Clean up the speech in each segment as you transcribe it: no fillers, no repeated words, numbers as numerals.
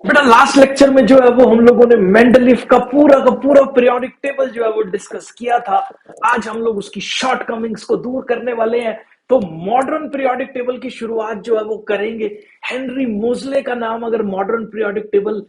बेटा last lecture में जो है वो हम लोगों ने मेंडलीफ का पूरा पीरियोडिक टेबल जो है वो डिस्कस किया था। आज हम लोग उसकी शॉर्टकमिंग्स को दूर करने वाले हैं। तो मॉडर्न पीरियोडिक टेबल की शुरुआत जो है वो करेंगे। हेनरी मोजले का नाम अगर मॉडर्न पीरियोडिक टेबल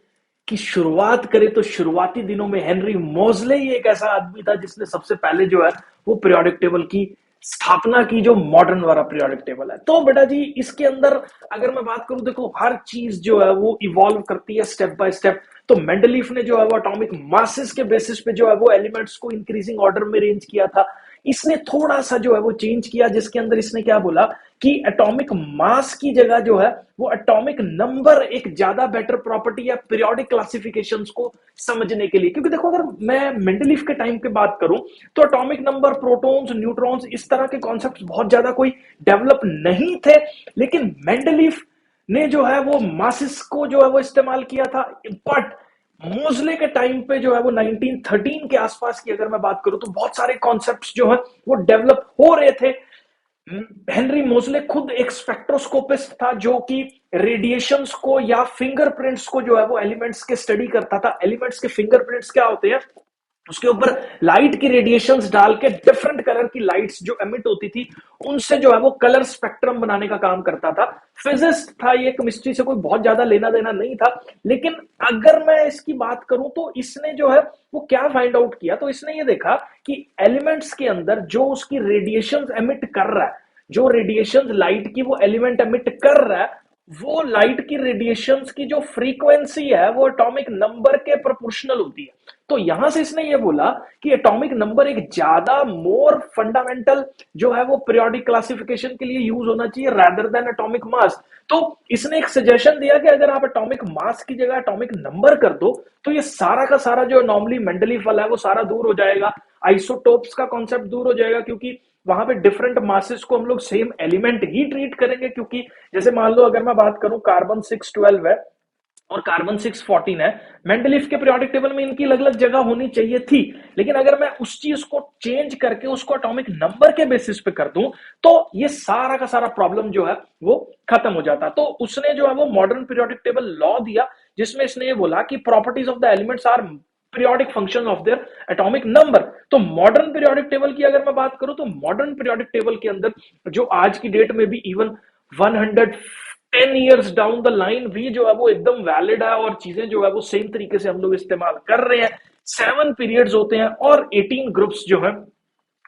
की शुरुआत करे तो शुरुआती दिनों में हेनरी मोजले ही एक ऐसा आदमी था जिसने सबसे पहले जो है वो पीरियोडिक टेबल की स्थापना की, जो मॉडर्न वाला पीरियोडिक टेबल है। तो बेटा जी इसके अंदर अगर मैं बात करूं, देखो हर चीज जो है वो इवॉल्व करती है स्टेप बाय स्टेप। तो मेंडलीफ ने जो है वो एटॉमिक मासेस के बेसिस पे जो है वो एलिमेंट्स को इंक्रीजिंग ऑर्डर में अरेंज किया था। इसने थोड़ा सा जो है वो चेंज किया, जिसके अंदर इसने क्या बोला कि एटॉमिक मास की जगह जो है वो एटॉमिक नंबर एक ज्यादा बेटर प्रॉपर्टी है पीरियोडिक क्लासिफिकेशंस को समझने के लिए। क्योंकि देखो अगर मैं मेंडलीफ के टाइम की बात करूं तो एटॉमिक नंबर, प्रोटॉन्स, न्यूट्रॉन्स, इस तरह के कॉन्सेप्ट्स बहुत ज्यादा कोई डेवलप नहीं थे। लेकिन मेंडलीफ ने जो है वो मासिस को जो है वो इस्तेमाल किया था। बट मोजले के टाइम पे जो है वो 1913 के आसपास की अगर मैं बात करूं तो बहुत सारे कॉन्सेप्ट्स जो है वो डेवलप हो रहे थे। हेनरी मोजले खुद एक स्पेक्ट्रोस्कोपिस्ट था जो कि रेडिएशंस को या फिंगरप्रिंट्स को जो है वो एलिमेंट्स के स्टडी करता था। एलिमेंट्स के फिंगरप्रिंट्स क्या होते हैं, उसके ऊपर लाइट की रेडिएशंस डाल के डिफरेंट कलर की लाइट्स जो एमिट होती थी उनसे जो है वो कलर स्पेक्ट्रम बनाने का काम करता था। फिजिस्ट था ये, केमिस्ट्री से कोई बहुत ज्यादा लेना देना नहीं था। लेकिन अगर मैं इसकी बात करूं तो इसने जो है वो क्या फाइंड आउट किया, तो इसने ये देखा कि एलिमेंट्स के अंदर जो उसकी रेडिएशंस एमिट कर रहा है, जो रेडिएशंस लाइट की वो एलिमेंट एमिट कर रहा है, वो लाइट की रेडिएशंस की जो फ्रीक्वेंसी है वो एटॉमिक नंबर के प्रोपोर्शनल होती है। तो यहां से इसने ये बोला कि एटॉमिक नंबर एक ज्यादा मोर फंडामेंटल जो है वो पीरियोडिक क्लासिफिकेशन के लिए यूज होना चाहिए रादर देन एटॉमिक मास। तो इसने एक सजेशन दिया कि अगर आप एटॉमिक मास की जगह एटॉमिक नंबर कर दो तो ये सारा का सारा जो नॉर्मली मेंडलीफ वाला है वो सारा दूर हो जाएगा। आइसोटोप्स का कॉन्सेप्ट दूर हो जाएगा, क्योंकि वहां पे डिफरेंट मासेस को हम लोग सेम एलिमेंट ही ट्रीट करेंगे। क्योंकि जैसे मान लो अगर मैं बात करूं कार्बन 612 है और कार्बन 614 है, मेंडलीफ के पीरियोडिक टेबल में इनकी अलग अलग जगह होनी चाहिए थी। लेकिन अगर मैं उस चीज को चेंज करके उसको एटॉमिक नंबर के बेसिस पे कर दूं तो ये सारा का सारा प्रॉब्लम जो है वो खत्म हो जाता। तो उसने जो है वो मॉडर्न पीरियोडिक टेबल लॉ दिया, जिसमें इसने ये बोला कि properties of the elements are periodic function of their atomic number. तो मॉडर्न पीरियोडिक टेबल की अगर मैं बात करूं तो मॉडर्न पीरियोडिक टेबल के अंदर जो आज की डेट में भी even 110 years down the line भी जो है वो एकदम वैलिड है और चीजें जो है वो सेम तरीके से हम लोग इस्तेमाल कर रहे हैं। 7 पीरियड्स होते हैं और 18 ग्रुप्स जो है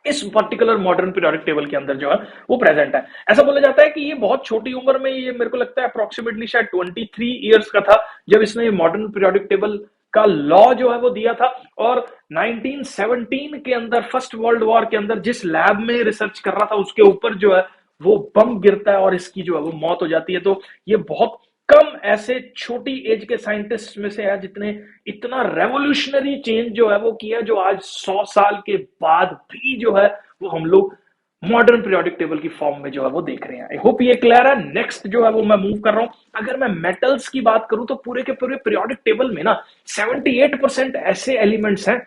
इस पर्टिकुलर मॉडर्न पीरियोडिक टेबल के अंदर जो है वो प्रेजेंट है। ऐसा बोला जाता है कि ये बहुत छोटी उम्र में, ये मेरे को लगता है अप्रोक्सीमेटली शायद 23 ईयर्स का था जब इसने मॉडर्न पीरियोडिक टेबल का लॉ जो है वो दिया था। और 1917 के अंदर फर्स्ट वर्ल्ड वॉर के अंदर जिस लैब में रिसर्च कर रहा था उसके ऊपर जो है वो बम गिरता है और इसकी जो है वो मौत हो जाती है। तो ये बहुत कम ऐसे छोटी एज के साइंटिस्ट में से है जितने इतना रेवोल्यूशनरी चेंज जो है वो किया, जो आज 100 साल के बाद भी जो है वो हम लोग मॉडर्न पीरियोडिक टेबल की फॉर्म में जो है वो देख रहे हैं। आई होप ये क्लियर है। नेक्स्ट जो है वो मैं मूव कर रहा हूं। अगर मैं मेटल्स की बात करूं तो पूरे के पूरे पीरियोडिक टेबल में ना 78% ऐसे एलिमेंट्स हैं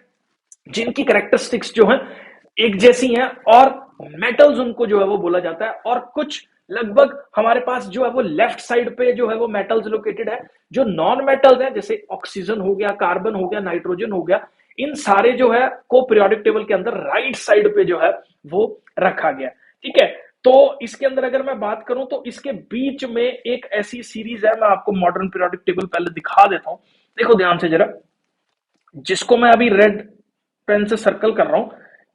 जिनकी करेक्टरिस्टिक्स जो है एक जैसी हैं, और मेटल्स उनको जो है वो बोला जाता है। और कुछ लगभग हमारे पास जो है वो लेफ्ट साइड पे जो है वो मेटल्स लोकेटेड है। जो नॉन मेटल्स हैं जैसे ऑक्सीजन हो गया, कार्बन हो गया, नाइट्रोजन हो गया, इन सारे जो है को पीरियोडिक टेबल के अंदर राइट साइड पे जो है वो रखा गया। ठीक है, तो इसके अंदर अगर मैं बात करूं तो इसके बीच में एक ऐसी सीरीज है, मैं आपको मॉडर्न पीरियोडिक टेबल पहले दिखा देता हूं। देखो ध्यान से जरा, जिसको मैं अभी रेड पेन से सर्कल कर रहा हूं,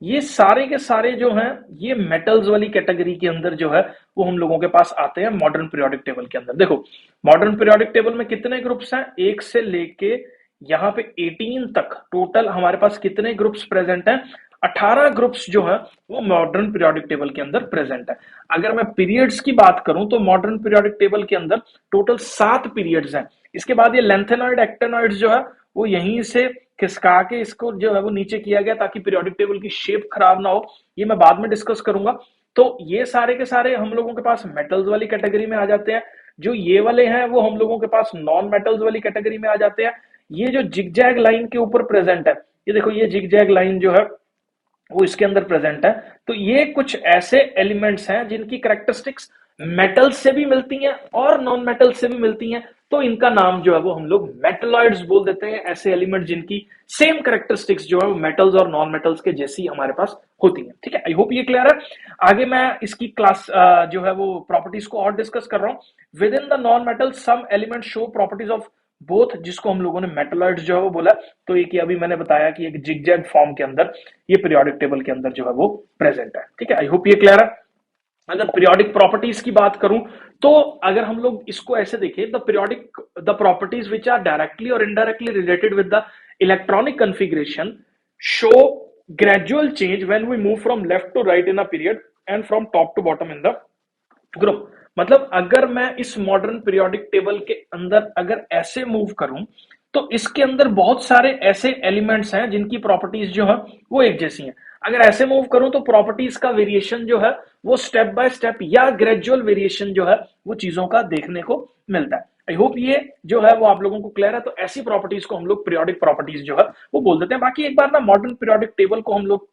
ये सारे के सारे जो हैं ये मेटल्स वाली कैटेगरी के अंदर जो है वो हम लोगों के पास आते हैं मॉडर्न पीरियोडिक टेबल के अंदर। देखो मॉडर्न पीरियोडिक टेबल में कितने ग्रुप्स हैं, एक से लेके यहां पे 18 तक टोटल हमारे पास कितने ग्रुप्स प्रेजेंट हैं? 18 ग्रुप्स जो है वो मॉडर्न पीरियोडिक टेबल के अंदर प्रेजेंट है। अगर मैं पीरियड्स की बात करूं तो मॉडर्न पीरियोडिक टेबल के अंदर टोटल 7 पीरियड्स हैं। इसके बाद ये लेंथेनॉइड एक्टेनॉइड्स जो है वो यहीं से खिसका के इसको जो है वो नीचे किया गया ताकि पीरियोडिक टेबल की शेप खराब ना हो। ये मैं बाद में डिस्कस करूंगा। तो ये सारे के सारे हम लोगों के पास मेटल्स वाली कैटेगरी में आ जाते हैं। जो ये वाले हैं वो हम लोगों के पास नॉन मेटल्स वाली कैटेगरी में आ जाते हैं। ये जो जिगजैग लाइन के ऊपर प्रेजेंट है, ये देखो ये जिगजैग लाइन जो है वो इसके अंदर प्रेजेंट है। तो ये कुछ ऐसे एलिमेंट्स हैं जिनकी करेक्टरिस्टिक्स मेटल से भी मिलती हैं और नॉन मेटल से भी मिलती हैं। तो इनका नाम जो है वो हम लोग मेटलॉइड्स बोल देते हैं, ऐसे एलिमेंट जिनकी सेम कैरेक्टरिस्टिक्स जो है वो मेटल्स और नॉन मेटल्स के जैसी हमारे पास होती है। ठीक है, आई होप ये क्लियर है। आगे मैं इसकी क्लास जो है वो प्रॉपर्टीज को और डिस्कस कर रहा हूं। Within the non metal some element show properties of both, जिसको हम लोगों ने मेटलॉइड्स जो है वो बोला। तो एक अभी मैंने बताया कि एक जिगजैग फॉर्म के अंदर ये पीरियोडिक टेबल के अंदर जो है वो प्रेजेंट है। ठीक है, आई होप ये क्लियर है। अगर पीरियोडिक प्रॉपर्टीज की बात करूं तो अगर हम लोग इसको ऐसे देखें, the properties which are directly और indirectly related with the electronic configuration show gradual change when we move from left to right in a period and from top to bottom in the group. मतलब अगर मैं इस modern periodic table के अंदर अगर ऐसे move करूं तो इसके अंदर बहुत सारे ऐसे एलिमेंट्स हैं जिनकी प्रॉपर्टीज जो है वो एक जैसी हैं। अगर ऐसे मूव करूं तो प्रॉपर्टीज का वेरिएशन जो है वो स्टेप बाय स्टेप या ग्रेजुअल वेरिएशन जो है वो चीजों का देखने को मिलता है। आई होप ये जो है वो आप लोगों को क्लियर है। तो ऐसी प्रॉपर्टीज को हम लोग पीरियोडिक प्रॉपर्टीज जो है वो बोल देते हैं। बाकी एक बार ना मॉडर्न पीरियोडिक टेबल को हम लोग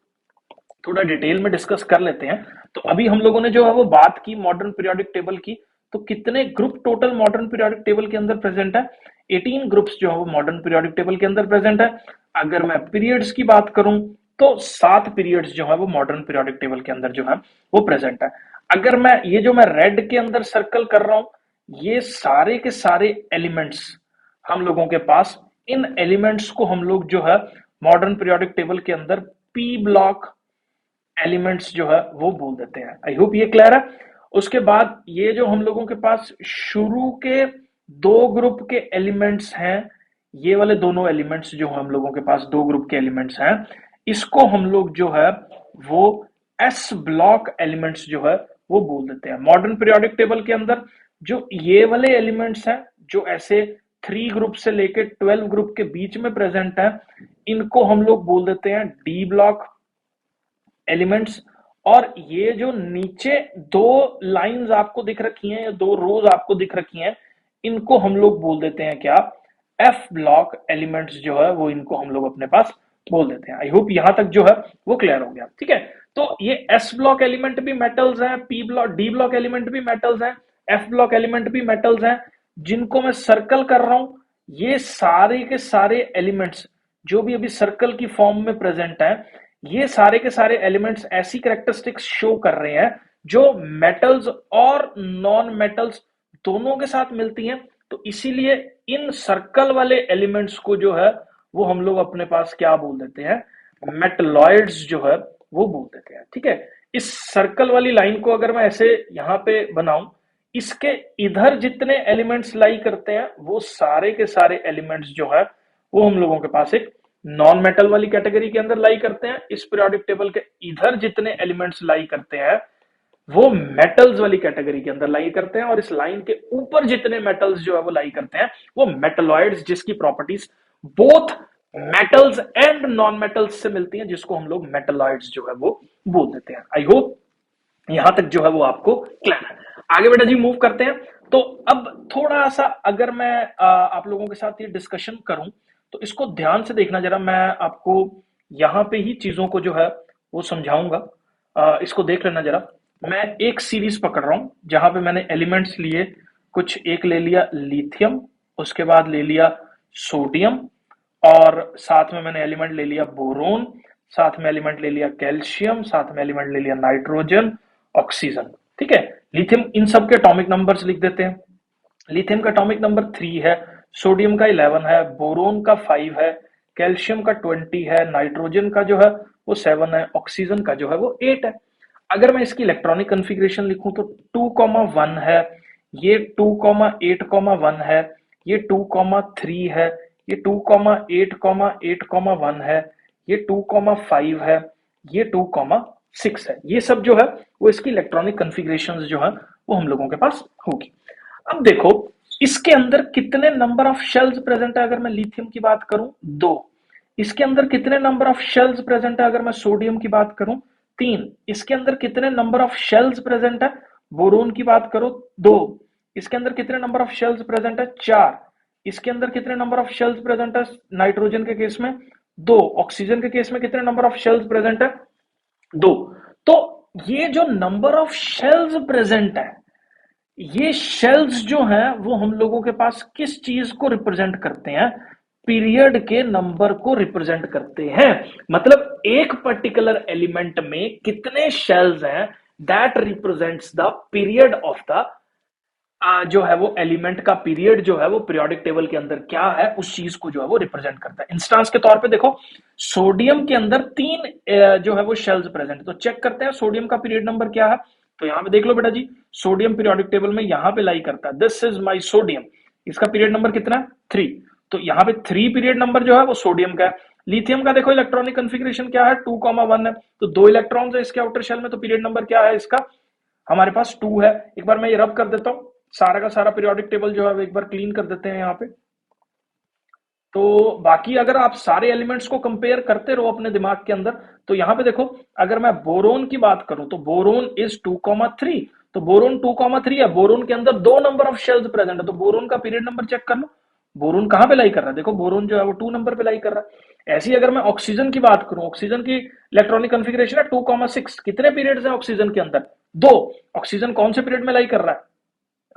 थोड़ा डिटेल में डिस्कस कर लेते हैं। तो अभी हम लोगों ने जो है वो बात की मॉडर्न पीरियोडिक टेबल की। तो कितने group total modern periodic table के अंदर प्रेजेंट है? 18 ग्रुप्स जो है वो मॉडर्न पीरियोडिक टेबल के अंदर प्रेजेंट है। अगर मैं पीरियड्स की बात करूं तो 7 पीरियड्स जो है वो मॉडर्न पीरियोडिक टेबल के अंदर जो है वो प्रेजेंट है। अगर मैं ये जो मैं रेड के अंदर सर्कल कर रहा हूं, ये सारे के सारे एलिमेंट्स हम लोगों के पास, इन एलिमेंट्स को हम लोग जो है मॉडर्न पीरियोडिक टेबल के अंदर पी ब्लॉक एलिमेंट्स जो है वो बोल देते हैं। आई होप ये क्लियर है। उसके बाद ये जो हम लोगों के पास शुरू के 2 ग्रुप के एलिमेंट्स हैं, ये वाले दोनों एलिमेंट्स जो हम लोगों के पास 2 ग्रुप के एलिमेंट्स हैं, इसको हम लोग जो है वो एस ब्लॉक एलिमेंट्स जो है वो बोल देते हैं। मॉडर्न पीरियोडिक टेबल के अंदर जो ये वाले एलिमेंट्स हैं जो ऐसे 3 ग्रुप से लेकर 12 ग्रुप के बीच में प्रेजेंट है, इनको हम लोग बोल देते हैं डी ब्लॉक एलिमेंट्स। और ये जो नीचे 2 लाइंस आपको दिख रखी हैं या 2 रोज आपको दिख रखी हैं, इनको हम लोग बोल देते हैं क्या? एफ ब्लॉक एलिमेंट्स जो है वो इनको हम लोग अपने पास बोल देते हैं। आई होप यहां तक जो है वो क्लियर हो गया। ठीक है, तो ये एस ब्लॉक एलिमेंट भी मेटल्स हैं, P block D block element भी मेटल्स हैं, एफ ब्लॉक एलिमेंट भी मेटल्स हैं। जिनको मैं सर्कल कर रहा हूं, ये सारे के सारे एलिमेंट्स जो भी अभी सर्कल की फॉर्म में प्रेजेंट है, ये सारे के सारे एलिमेंट्स ऐसी कैरेक्टरिस्टिक्स शो कर रहे हैं जो मेटल्स और नॉन मेटल्स दोनों के साथ मिलती हैं। तो इसीलिए इन सर्कल वाले एलिमेंट्स को जो है वो हम लोग अपने पास क्या बोल देते हैं? मेटलॉइड्स जो है वो बोल देते हैं। ठीक है, इस सर्कल वाली लाइन को अगर मैं ऐसे यहां पे बनाऊं, इसके इधर जितने एलिमेंट्स लाई करते हैं वो सारे के सारे एलिमेंट्स जो है वो हम लोगों के पास एक नॉन मेटल वाली कैटेगरी के अंदर लाई करते हैं। इस पीरियोडिक टेबल के इधर जितने एलिमेंट्स लाई करते हैं वो मेटल्स वाली कैटेगरी के अंदर लाई करते हैं। और इस लाइन के ऊपर जितने मेटल्स जो है वो लाई करते हैं वो मेटलॉइड्स, जिसकी properties both metals and non metals से मिलती हैं, जिसको हम लोग मेटलॉइड्स जो है वो बोल देते हैं। आई होप यहां तक जो है वो आपको क्लियर है। आगे बेटा जी मूव करते हैं। तो अब थोड़ा सा अगर मैं आप लोगों के साथ ये डिस्कशन करूं तो इसको ध्यान से देखना जरा। मैं आपको यहां पे ही चीजों को जो है वो समझाऊंगा। इसको देख लेना जरा। मैं एक सीरीज पकड़ रहा हूं जहां पे मैंने एलिमेंट्स लिए, कुछ एक ले लिया लिथियम, उसके बाद ले लिया सोडियम, और साथ में मैंने एलिमेंट ले लिया बोरोन, साथ में एलिमेंट ले लिया कैल्शियम, साथ में एलिमेंट ले लिया नाइट्रोजन, ऑक्सीजन। ठीक है, लिथियम इन सब के एटॉमिक नंबर्स लिख देते हैं। लिथियम का एटॉमिक नंबर 3 है, सोडियम का 11 है, बोरोन का 5 है, कैल्शियम का 20 है, नाइट्रोजन का जो है वो 7 है, ऑक्सीजन का जो है वो 8 है। अगर मैं इसकी इलेक्ट्रॉनिक कॉन्फ़िगरेशन लिखूं तो 2,1 है, ये 2,8,1 है, ये 2,3 है, ये 2,8,8,1 है, ये 2,5 है, ये 2,6 है। ये सब जो है वो इसकी इलेक्ट्रॉनिक कॉन्फ़िगरेशंस जो है वो हम लोगों के पास होगी। अब देखो इसके अंदर कितने नंबर ऑफ शेल्स प्रेजेंट है। अगर मैं लिथियम की बात करूं 2, इसके अंदर कितने नंबर ऑफ शेल्स प्रेजेंट है अगर मैं सोडियम की बात करूं 3, इसके अंदर कितने नंबर ऑफ शेल्स प्रेजेंट है बोरोन की बात करो 2, इसके अंदर कितने नंबर ऑफ शेल्स प्रेजेंट है 4, इसके अंदर कितने नंबर ऑफ शेल्स प्रेजेंट है नाइट्रोजन के केस में 2, ऑक्सीजन के केस में कितने नंबर ऑफ शेल्स प्रेजेंट है 2। तो ये जो नंबर ऑफ शेल्स प्रेजेंट है ये शेल्स जो हैं वो हम लोगों के पास किस चीज को रिप्रेजेंट करते हैं? पीरियड के नंबर को रिप्रेजेंट करते हैं। मतलब एक पर्टिकुलर एलिमेंट में कितने शेल्स हैं, that represents the period of the जो है वो एलिमेंट का पीरियड जो है वो पीरियोडिक टेबल के अंदर क्या है, उस चीज को जो है वो रिप्रेजेंट करता है। इंस्टांस के तौर पे देखो, सोडियम के अंदर तीन जो है वो शेल्स प्रेजेंट है। तो चेक करते हैं सोडियम का पीरियड नंबर क्या है। तो यहां पे देख लो बेटा जी, सोडियम पीरियोडिक टेबल में यहां पे लाई करता है, दिस इज माई सोडियम। इसका पीरियड नंबर कितना है? 3। तो यहाँ पे 3 पीरियड नंबर जो है वो सोडियम का है। लिथियम का देखो इलेक्ट्रॉनिक कन्फिग्रेशन क्या है, 2,1 है। तो 2 इलेक्ट्रॉन्स है इसके आउटर शेल में, तो पीरियड नंबर क्या है इसका? हमारे पास 2 है। एक बार मैं ये रब कर देता हूं, सारा का सारा पीरियोडिक टेबल जो है एक बार क्लीन कर देते हैं यहाँ पे। तो बाकी अगर आप सारे एलिमेंट्स को कंपेयर करते रहो अपने दिमाग के अंदर, तो यहाँ पे देखो, अगर मैं बोरोन की बात करूं तो बोरोन इज 2,3। तो बोरोन 2,3 है, बोरोन के अंदर 2 नंबर ऑफ शेल्स प्रेजेंट है। तो बोरोन का पीरियड नंबर चेक कर लो, बोरोन कहां पे लाई कर रहा है? देखो बोरोन जो है वो 2 नंबर पे लाई कर रहा है। ऐसी अगर मैं ऑक्सीजन की बात करूं, ऑक्सीजन की इलेक्ट्रॉनिक कॉन्फ़िगरेशन है 2,6। कितने पीरियड्स हैं ऑक्सीजन के अंदर? 2। ऑक्सीजन कौन से पीरियड में लाई कर रहा है?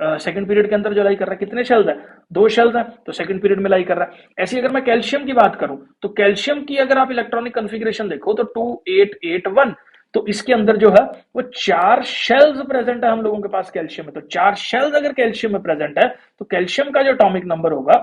सेकंड पीरियड के अंदर जो लाई कर रहा है। कितने शेल्स है? 2 शेल्स है, तो सेकंड पीरियड में लाई कर रहा है। ऐसी अगर मैं कैल्शियम की बात करूं, तो कैल्शियम की अगर आप इलेक्ट्रॉनिक कॉन्फ़िगरेशन देखो तो 2881। तो इसके अंदर जो है वो 4 शेल्स प्रेजेंट है हम लोगों के पास कैल्शियम में। तो 4 शेल्स अगर कैल्शियम में प्रेजेंट है, तो कैल्शियम का जो एटॉमिक नंबर होगा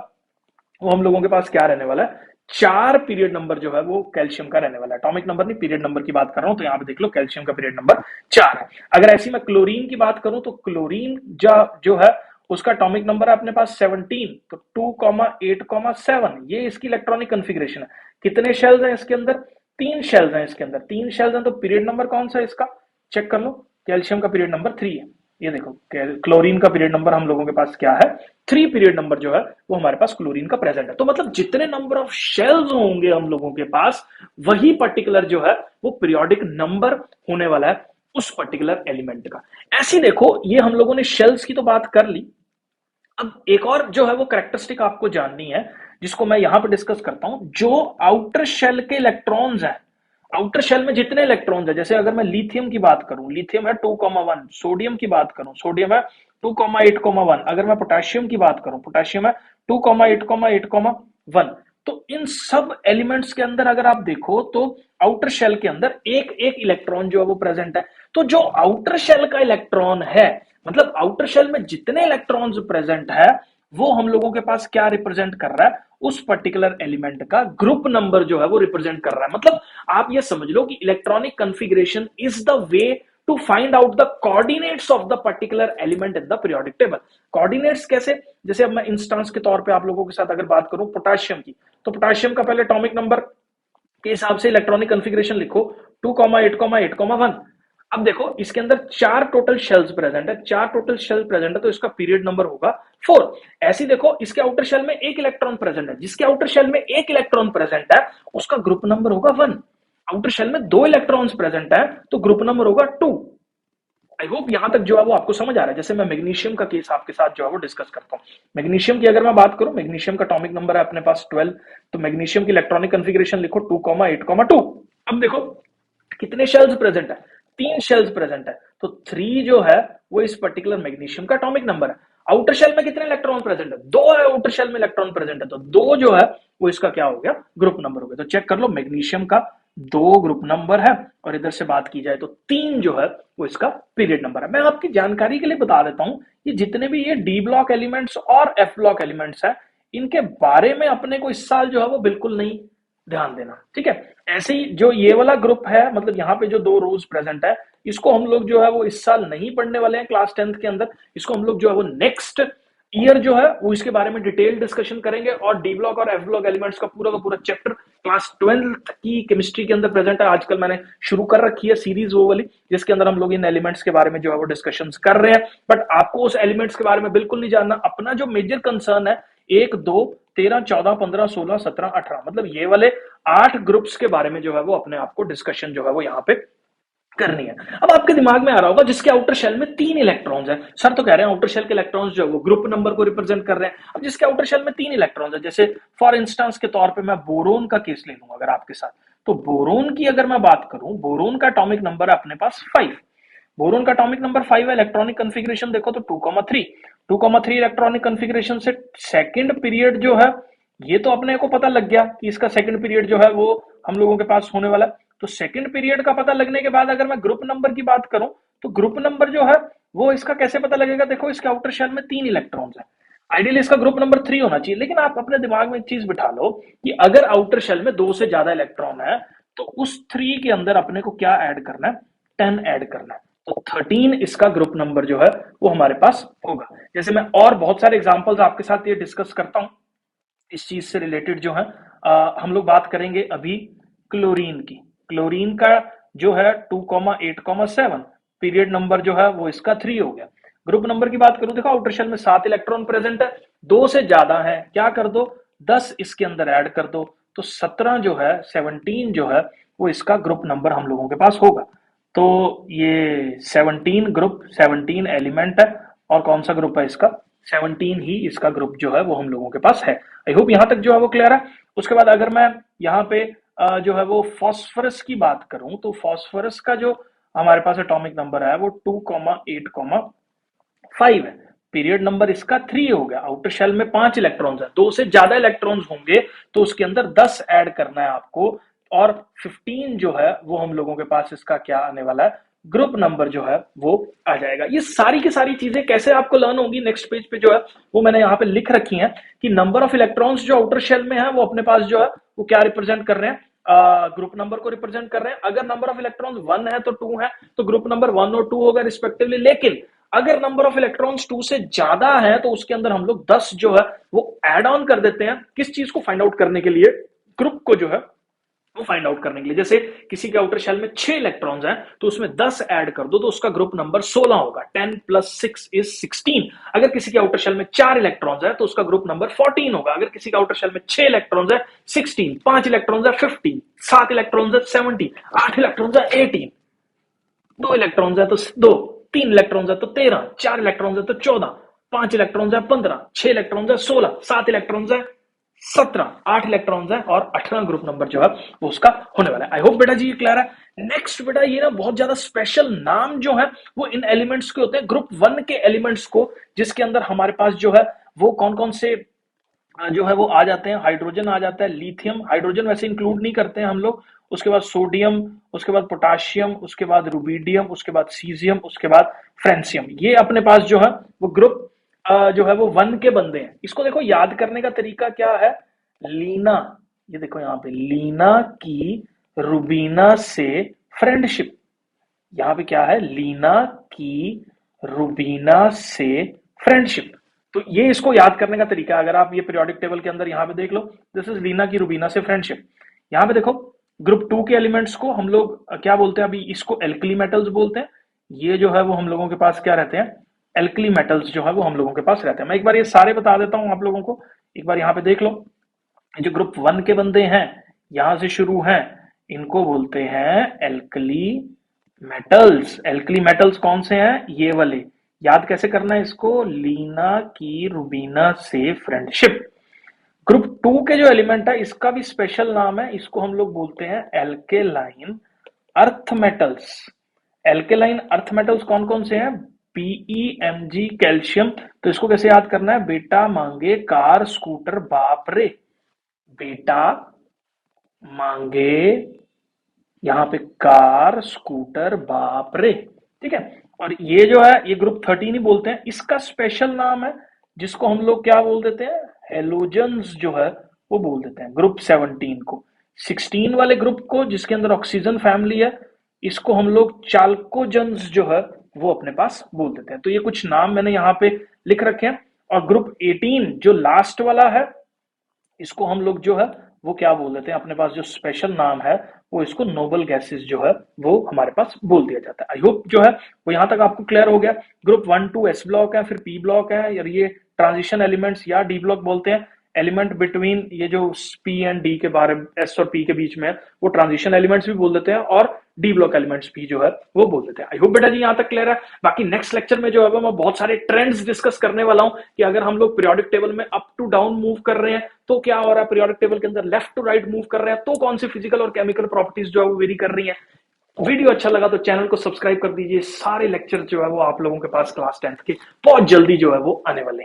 वो हम लोगों के पास क्या रहने वाला है? 4 पीरियड नंबर जो है वो कैल्शियम का रहने वाला है। एटॉमिक नंबर नहीं, पीरियड नंबर की बात कर रहा हूं। तो यहां पे देख लो कैल्शियम का पीरियड नंबर 4 है। अगर ऐसी मैं क्लोरीन की बात करूं, तो क्लोरीन जो है उसका एटॉमिक नंबर है अपने पास 17। तो 2,8,7 ये इसकी इलेक्ट्रॉनिक कॉन्फ़िगरेशन है। कितने शेल्स हैं इसके अंदर? 3 शेल्स हैं इसके अंदर, 3 शेल्स हैं। तो पीरियड नंबर कौन सा है इसका? चेक कर लो, कैल्शियम का पीरियड नंबर 3 है। ये देखो क्लोरीन का पीरियड नंबर हम लोगों के पास क्या है? 3 पीरियड नंबर जो है वो हमारे पास क्लोरीन का प्रेजेंट है। तो मतलब जितने नंबर ऑफ शेल्स होंगे हम लोगों के पास, वही पर्टिकुलर जो है वो पीरियोडिक नंबर होने वाला है उस पर्टिकुलर एलिमेंट का। ऐसी देखो, ये हम लोगों ने शेल्स की तो बात कर ली। अब एक और जो है वो कैरेक्टरिस्टिक आपको जाननी है, जिसको मैं यहां पे डिस्कस करता हूं। जो आउटर शेल के इलेक्ट्रॉन्स हैं, आउटर शेल में जितने इलेक्ट्रॉन्स है, जैसे अगर मैं लिथियम की बात करूं, लिथियम है 2,1। सोडियम की बात करूं, सोडियम है 2,8,1। अगर मैं पोटेशियम की बात करूं, पोटेशियम है 2,8,8,1। तो इन सब एलिमेंट्स के अंदर अगर आप देखो, तो आउटर शेल के अंदर एक एक इलेक्ट्रॉन जो है वो प्रेजेंट है। तो जो आउटर शेल का इलेक्ट्रॉन है, मतलब आउटर शेल में जितने इलेक्ट्रॉन्स प्रेजेंट है, वो हम लोगों के पास क्या रिप्रेजेंट कर रहा है? उस पर्टिकुलर एलिमेंट का ग्रुप नंबर जो है वो रिप्रेजेंट कर रहा है। मतलब आप ये समझ लो कि electronic configuration is the way to find out the coordinates of the particular element in the periodic table. Coordinates कैसे? जैसे अब मैं इंस्टेंस के तौर पे आप लोगों के साथ अगर बात करूं पोटेशियम की, तो पोटेशियम का पहले एटॉमिक नंबर के हिसाब से इलेक्ट्रॉनिक कॉन्फ़िगरेशन लिखो, 2,8,8,1। अब देखो इसके अंदर 4 टोटल शेल्स प्रेजेंट है, 4 टोटल शेल प्रेजेंट है, तो इसका पीरियड नंबर होगा 4। ऐसी देखो, इसके आउटर शेल में एक इलेक्ट्रॉन प्रेजेंट है, जिसके आउटर शेल में एक इलेक्ट्रॉन प्रेजेंट है उसका ग्रुप नंबर होगा 1। आउटर शेल में 2 इलेक्ट्रॉन्स प्रेजेंट है, तो ग्रुप नंबर होगा 2। आई होप यहां तक जो है वो आपको समझ आ रहा है। जैसे मैं मैग्नीशियम का केस आपके साथ जो है वो डिस्कस करता हूं। मैग्नीशियम की अगर मैं बात करूं, मैग्नीशियम का एटॉमिक नंबर है अपने पास 12। तो मैग्नीशियम की इलेक्ट्रॉनिक कॉन्फ़िगरेशन लिखो 2,8,2। अब देखो कितने शेल्स प्रेजेंट है? 3 शेल्स प्रेजेंट है। तो 3 जो है वो इस पर्टिकुलर मैग्नीशियम का एटॉमिक नंबर है। आउटर शेल में कितने इलेक्ट्रॉन प्रेजेंट है? 2 है आउटर शेल में इलेक्ट्रॉन प्रेजेंट है, तो 2 जो है वो इसका क्या हो गया? ग्रुप नंबर हो गया। तो चेक कर लो, मैग्नीशियम का 2 ग्रुप नंबर है, और इधर से बात की जाए तो 3 जो है वो इसका पीरियड नंबर है। मैं आपकी जानकारी के लिए बता देता हूं, ये जितने भी ये डी ब्लॉक एलिमेंट्स और एफ ब्लॉक एलिमेंट्स है, इनके बारे में अपने को इस साल जो है वो बिल्कुल नहीं ध्यान देना, ठीक है। ऐसे ही जो ये वाला ग्रुप है, मतलब यहाँ पे जो 2 रोज प्रेजेंट है, इसको हम लोग जो है वो इस साल नहीं पढ़ने वाले हैं क्लास 10th के अंदर। इसको हम लोग जो है वो नेक्स्ट ईयर जो है वो इसके बारे में डिटेल डिस्कशन करेंगे। और डी ब्लॉक और एफ ब्लॉक एलिमेंट्स का पूरा चैप्टर क्लास 12th की केमिस्ट्री के अंदर प्रेजेंट है। आजकल मैंने शुरू कर रखी है सीरीज वो वाली, जिसके अंदर हम लोग इन एलिमेंट्स के बारे में जो है वो डिस्कशंस कर रहे हैं। बट आपको उस एलिमेंट्स के बारे में बिल्कुल नहीं जानना। अपना जो मेजर कंसर्न है 1, 2, 13, 14, 15, 16, 17, 18, मतलब ये वाले 8 ग्रुप्स के बारे में जो है वो अपने आप को डिस्कशन जो है वो यहाँ पे करनी है। अब आपके दिमाग में आ रहा होगा जिसके आउटर शेल में 3 इलेक्ट्रॉन्स हैं, सर तो कह रहे हैं आउटर शेल के इलेक्ट्रॉन्स जो है वो ग्रुप नंबर को रिप्रेजेंट कर रहे हैं। अब जिसके आउटर शेल में 3 इलेक्ट्रॉन्स है, जैसे फॉर इंस्टेंस के तौर पे मैं बोरोन का केस ले लूंगा अगर आपके साथ, तो बोरोन की अगर मैं बात करूं, बोरोन का एटॉमिक नंबर है अपने पास 5। बोरोन का एटॉमिक नंबर 5 है। इलेक्ट्रॉनिक कॉन्फ़िगरेशन देखो तो 2,3 2,3 इलेक्ट्रॉनिक कॉन्फ़िगरेशन से सेकंड पीरियड जो है, ये तो अपने को पता लग गया कि इसका सेकंड पीरियड जो है वो हम लोगों के पास होने वाला है। तो सेकंड पीरियड का पता लगने के बाद अगर मैं ग्रुप नंबर की बात करूं, तो ग्रुप नंबर जो है वो इसका कैसे पता लगेगा? देखो, इसके आउटर शेल में 3 इलेक्ट्रॉन्स है। आइडियली इसका ग्रुप नंबर 3 होना चाहिए, लेकिन आप अपने दिमाग में एक चीज बिठा लो कि अगर आउटर शेल में 2 से ज्यादा इलेक्ट्रॉन है, तो उस 3 के अंदर अपने को क्या ऐड करना है? 10 ऐड करना है। तो 13 इसका ग्रुप नंबर जो है वो हमारे पास होगा। जैसे मैं और बहुत सारे एग्जांपल्स आपके साथ ये डिस्कस करता हूं इस चीज से रिलेटेड जो है, हम लोग बात करेंगे अभी क्लोरीन की। क्लोरीन का जो है 2,8,7 पीरियड नंबर जो है वो इसका 3 हो गया। ग्रुप नंबर की बात करूं, देखो आउटर शेल में 7 इलेक्ट्रॉन प्रेजेंट है, 2 से ज्यादा है, क्या कर दो? 10 इसके अंदर ऐड कर दो, तो 17 जो है, 17 जो है वो इसका ग्रुप नंबर हम लोगों के पास होगा। तो ये 17 ग्रुप, 17 एलिमेंट है, और कौन सा ग्रुप है इसका? 17 ही इसका ग्रुप जो है वो हम लोगों के पास है। आई होप यहां तक जो है वो क्लियर है। उसके बाद अगर मैं यहाँ पे जो है वो फास्फोरस की बात करूं, तो फास्फोरस का जो हमारे पास एटॉमिक नंबर है वो 2,8,5 है। पीरियड नंबर इसका 3 हो गया। आउटर शेल में 5 इलेक्ट्रॉन्स है, 2 से ज्यादा इलेक्ट्रॉन्स होंगे तो उसके अंदर 10 ऐड करना है आपको, और 15 जो है वो हम लोगों के पास इसका क्या आने वाला है? ग्रुप नंबर जो है वो आ जाएगा। ये सारी की सारी चीजें कैसे आपको लर्न होगी, नेक्स्ट पेज पे जो है वो मैंने यहाँ पे लिख रखी हैं कि नंबर ऑफ इलेक्ट्रॉन्स जो आउटर शेल में है वो अपने पास जो है वो क्या रिप्रेजेंट कर रहे हैं? ग्रुप नंबर को रिप्रेजेंट कर रहे हैं। अगर नंबर ऑफ इलेक्ट्रॉन्स 1 है तो 2 है, तो ग्रुप नंबर 1 और 2 होगा रिस्पेक्टिवली। लेकिन अगर नंबर ऑफ इलेक्ट्रॉन्स 2 से ज्यादा है तो उसके अंदर हम लोग 10 जो है वो ऐड ऑन कर देते हैं। किस चीज को फाइंड आउट करने के लिए? ग्रुप को जो है वो फाइंड आउट करने के लिए। जैसे किसी के आउटर शेल में 6 इलेक्ट्रॉन्स हैं, तो उसमें 10 ऐड कर दो तो उसका ग्रुप नंबर 16 होगा। 10 + 6 = 16। अगर किसी के आउटर शेल में 4 इलेक्ट्रॉन्स है तो उसका ग्रुप नंबर 14 होगा। अगर किसी के आउटर शेल में 6 इलेक्ट्रॉन्स है 16, 5 इलेक्ट्रॉन्स है 15, 7 इलेक्ट्रॉन्स है 17, 8 इलेक्ट्रॉन्स है 18, 2 इलेक्ट्रॉन्स है तो 2, 3 इलेक्ट्रॉन्स है तो 13, 4 इलेक्ट्रॉन्स है तो 14, 5 इलेक्ट्रॉन्स है 15, 6 इलेक्ट्रॉन्स है 16, 7 इलेक्ट्रॉन्स है 17, 8 इलेक्ट्रॉन्स है और 18 ग्रुप नंबर जो है वो उसका होने वाला है। आई होप बेटा जी ये क्लियर है। नेक्स्ट बेटा, ये ना बहुत ज्यादा स्पेशल नाम जो है वो इन एलिमेंट्स के होते हैं, ग्रुप 1 के एलिमेंट्स को, जिसके अंदर हमारे पास जो है वो कौन कौन से जो है वो आ जाते हैं। हाइड्रोजन आ जाता है, लिथियम, हाइड्रोजन वैसे इंक्लूड नहीं करते हैं हम लोग। उसके बाद सोडियम, उसके बाद पोटाशियम, उसके बाद रुबिडियम, उसके बाद सीजियम, उसके बाद फ्रेंसियम। ये अपने पास जो है वो ग्रुप जो है वो 1 के बंदे हैं। इसको देखो याद करने का तरीका क्या है? लीना, ये देखो यहाँ पे लीना की रुबीना से फ्रेंडशिप। यहाँ पे क्या है? लीना की रुबीना से फ्रेंडशिप। तो ये इसको याद करने का तरीका है। अगर आप ये पीरियोडिक टेबल के अंदर यहाँ पे देख लो, दिस इज लीना की रुबीना से फ्रेंडशिप। यहाँ पे देखो ग्रुप 2 के एलिमेंट्स को हम लोग क्या बोलते हैं? अभी इसको एल्कली मेटल्स बोलते हैं। ये जो है वो हम लोगों के पास क्या रहते हैं? एल्कली मेटल्स जो है वो हम लोगों के पास रहते हैं। मैं एक बार ये सारे बता देता हूं आप लोगों को। एक बार यहाँ पे देख लो, जो ग्रुप 1 के बंदे हैं यहां से शुरू हैं, इनको बोलते हैं एल्कली मेटल्स। एल्कली मेटल्स कौन से हैं? ये वाले। याद कैसे करना है इसको? लीना की रुबीना से फ्रेंडशिप। ग्रुप 2 के जो एलिमेंट है इसका भी स्पेशल नाम है, इसको हम लोग बोलते हैं alkaline earth metals. Alkaline earth metals कौन कौन से हैं? PeMg, calcium. तो इसको कैसे याद करना है? बेटा मांगे कार स्कूटर बाप रे, बेटा मांगे यहाँ पे कार स्कूटर बाप रे, ठीक है। और ये जो है ये ग्रुप 13 ही बोलते हैं। इसका स्पेशल नाम है जिसको हम लोग क्या बोल देते हैं? हेलोजन्स जो है वो बोल देते हैं ग्रुप 17 को। 16 वाले ग्रुप को, जिसके अंदर ऑक्सीजन फैमिली है, इसको हम लोग चाल्कोजन्स जो है वो अपने पास बोल देते हैं। तो ये कुछ नाम मैंने यहाँ पे लिख रखे हैं। और ग्रुप 18 जो लास्ट वाला है, इसको हम लोग जो है वो क्या बोल देते हैं? अपने पास जो स्पेशल नाम है वो इसको नोबल गैसेस जो है वो हमारे पास बोल दिया जाता है। आई होप जो है वो यहां तक आपको क्लियर हो गया। ग्रुप 1 2 एस ब्लॉक है, फिर पी ब्लॉक है, और ये ट्रांजिशन एलिमेंट्स या डी ब्लॉक बोलते हैं। एलिमेंट बिटवीन ये जो पी एंड डी के बारे में, एस और पी के बीच में, वो ट्रांजिशन एलिमेंट्स भी बोल देते हैं, और डी ब्लॉक एलिमेंट्स भी जो है वो बोल देते हैं। आई होप बेटा जी यहां तक क्लियर है। बाकी नेक्स्ट लेक्चर में जो है मैं बहुत सारे ट्रेंड्स डिस्कस करने वाला हूं कि अगर हम लोग पीरियोडिक टेबल में अप टू डाउन मूव कर रहे हैं तो क्या हो रहा है, पीरियोडिक टेबल के अंदर लेफ्ट टू राइट मूव कर रहे हैं तो कौन सी फिजिकल और केमिकल प्रॉपर्टीज जो है वो वेरी कर रही है। वीडियो अच्छा लगा तो चैनल को सब्सक्राइब कर दीजिए। सारे लेक्चर जो है वो आप लोगों के पास क्लास 10th के बहुत जल्दी जो है वो आने वाले हैं।